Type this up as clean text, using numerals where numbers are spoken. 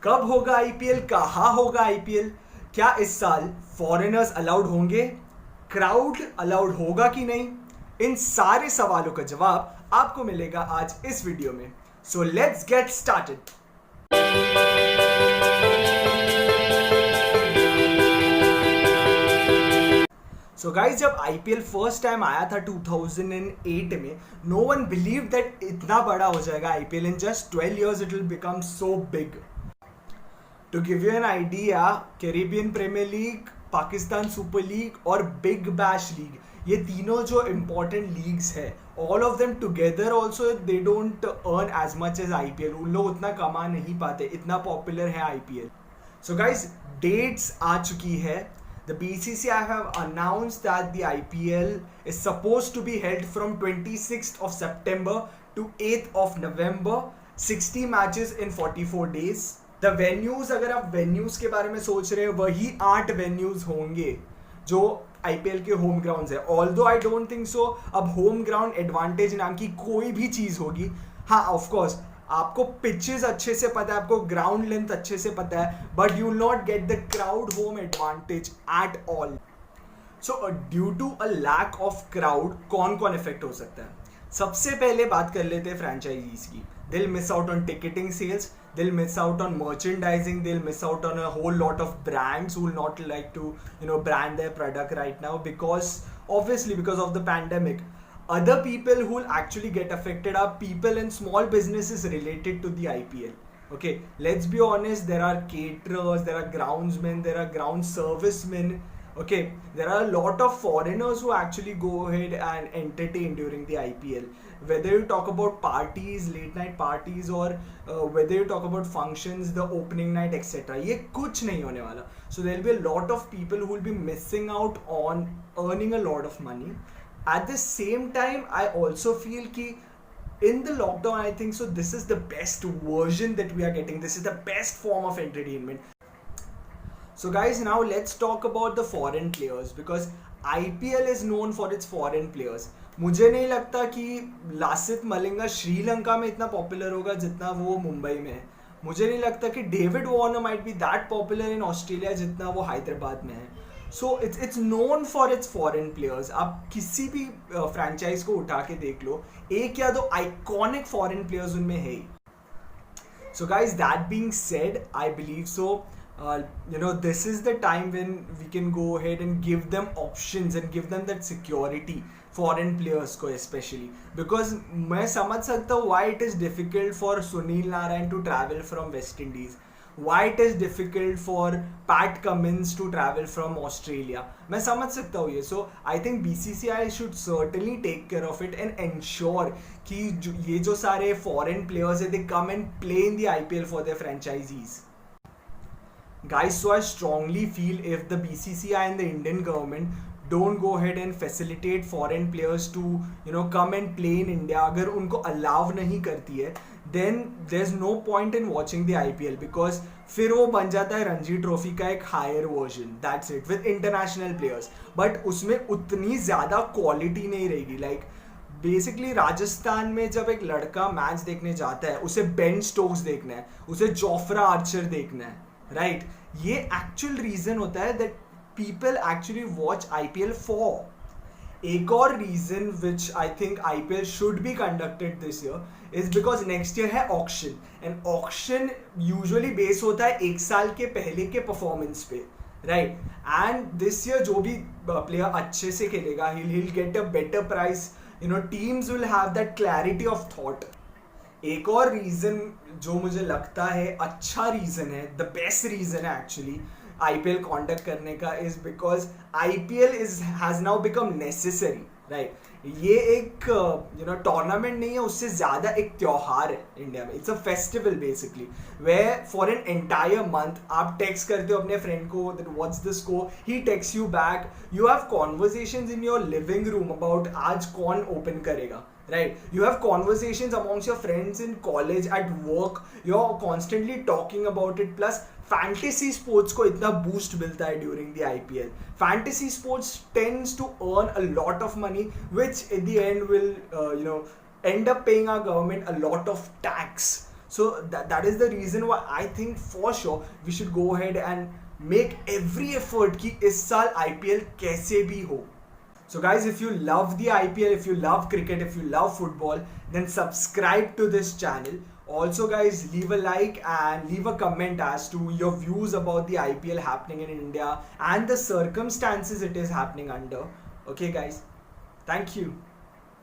कब होगा आईपीएल, कहाँ होगा आईपीएल, क्या इस साल फॉरेनर्स अलाउड होंगे, क्राउड अलाउड होगा कि नहीं, इन सारे सवालों का जवाब आपको मिलेगा आज इस वीडियो में। So let's get started. So guys, जब आईपीएल फर्स्ट टाइम आया था 2008 में, नो वन बिलीव दैट इतना बड़ा हो जाएगा IPL. In just 12 years it will become so big. To give you an idea, Caribbean Premier League, Pakistan Super League और big bash league, ये तीनों जो इम्पोर्टेंट लीग्स है, all of them together also they don't earn as much as IPL. उन लोग उतना कमा नहीं पाते, इतना पॉपुलर है आईपीएल। सो गाइज, डेट्स आ चुकी है। The BCCI have announced that the IPL is supposed to be held from 26th of September to 8th of November, 60 matches in 44 days. The venues, अगर आप venues के बारे में सोच रहे हैं, वही 8 venues होंगे जो IPL के होम ग्राउंड्स है। Although I don't think so, अब होम ग्राउंड एडवांटेज नाम की कोई भी चीज़ होगी। हाँ, ऑफ कोर्स आपको पिचेस अच्छे से पता है, आपको ग्राउंड लेंथ अच्छे से पता है, but you will not get the crowd home advantage at all. So due to a lack of crowd कौन कौन इफेक्ट हो सकता है? सबसे पहले बात कर लेते हैं फ्रेंचाइजीज की। They'll miss out on ticketing sales, they'll miss out on merchandising, they'll miss out on a whole lot of brands who will not like to brand their product right now, because obviously because of the pandemic. Other people who will actually get affected are people and small businesses related to the IPL. Okay, let's be honest, there are caterers, there are groundsmen, there are ground servicemen. Okay, there are a lot of foreigners who actually go ahead and entertain during the IPL. Whether you talk about parties, late night parties, or whether you talk about functions, the opening night, etc. ये कुछ नहीं होने वाला. So there will be a lot of people who will be missing out on earning a lot of money. At the same time, I also feel कि in the lockdown, I think so this is the best version that we are getting. This is the best form of entertainment. So guys, now let's talk about the foreign players, because IPL is known for its foreign players. मुझे नहीं लगता कि लासिथ मलिंगा श्रीलंका में इतना popular होगा जितना वो मुंबई में है। मुझे नहीं लगता कि David Warner might be that popular in Australia जितना वो हैदराबाद में है। So it's known for its foreign players. आप किसी भी फ्रेंचाइज को उठा के देख लो, एक या दो आइकॉनिक फॉरेन प्लेयर्स उनमें है ही। So guys, that being said, I believe so this is the time when we can go ahead and give them options and give them that security, foreign players को especially, because मैं समझ सकता हूँ why it is difficult for Sunil Narine to travel from West Indies, why it is difficult for Pat Cummins to travel from Australia. मैं समझ सकता हूँ ये. So I think BCCI should certainly take care of it and ensure कि ये जो सारे foreign players है, they come and play in the IPL for their franchisees. Guys, so I strongly feel if the BCCI and the Indian government don't go ahead and facilitate foreign players to come and play in India, अगर उनको allow नहीं करती है, then there's no point in watching the IPL, because फिर वो बन जाता है रणजी ट्रॉफी का एक higher version, that's it, with international players, but उसमें उतनी ज़्यादा quality नहीं रहेगी। like बेसिकली राजस्थान में जब एक लड़का मैच देखने जाता है, उसे बेन स्टोक्स देखना है, उसे जोफ्रा आर्चर देखना है, राइट? ये एक्चुअल रीजन होता है that people actually watch IPL for. एक और reason which I think IPL should be conducted this year is because next year है auction, and auction usually base होता है एक साल के पहले के परफॉर्मेंस पे, राइट? एंड दिस ईयर जो भी प्लेयर अच्छे से खेलेगा, he'll get a better price. Teams will have that clarity of thought. एक और रीजन जो मुझे लगता है अच्छा रीजन है, द बेस्ट रीजन है एक्चुअली आईपीएल कॉन्डक्ट करने का, is because IPL has now become necessary, right? ये एक टूर्नामेंट नहीं है, उससे ज़्यादा एक त्यौहार है इंडिया में। It's a festival basically, where for an entire month आप टेक्स्ट करते हो अपने फ्रेंड को that what's the score, he text you back, you have conversations in your living room about आज कौन ओपन करेगा, right? You have conversations amongst your friends in college, at work, you're constantly talking about it. Plus fantasy sports को इतना boost मिलता है during the IPL. Fantasy sports tends to earn a lot of money, which at the end will end up paying our government a lot of tax. So that is the reason why I think for sure we should go ahead and make every effort कि इस साल IPL कैसे भी हो. So guys, if you love the IPL, if you love cricket, if you love football, then subscribe to this channel. Also guys, leave a like and leave a comment as to your views about the IPL happening in India and the circumstances it is happening under. Okay guys, thank you.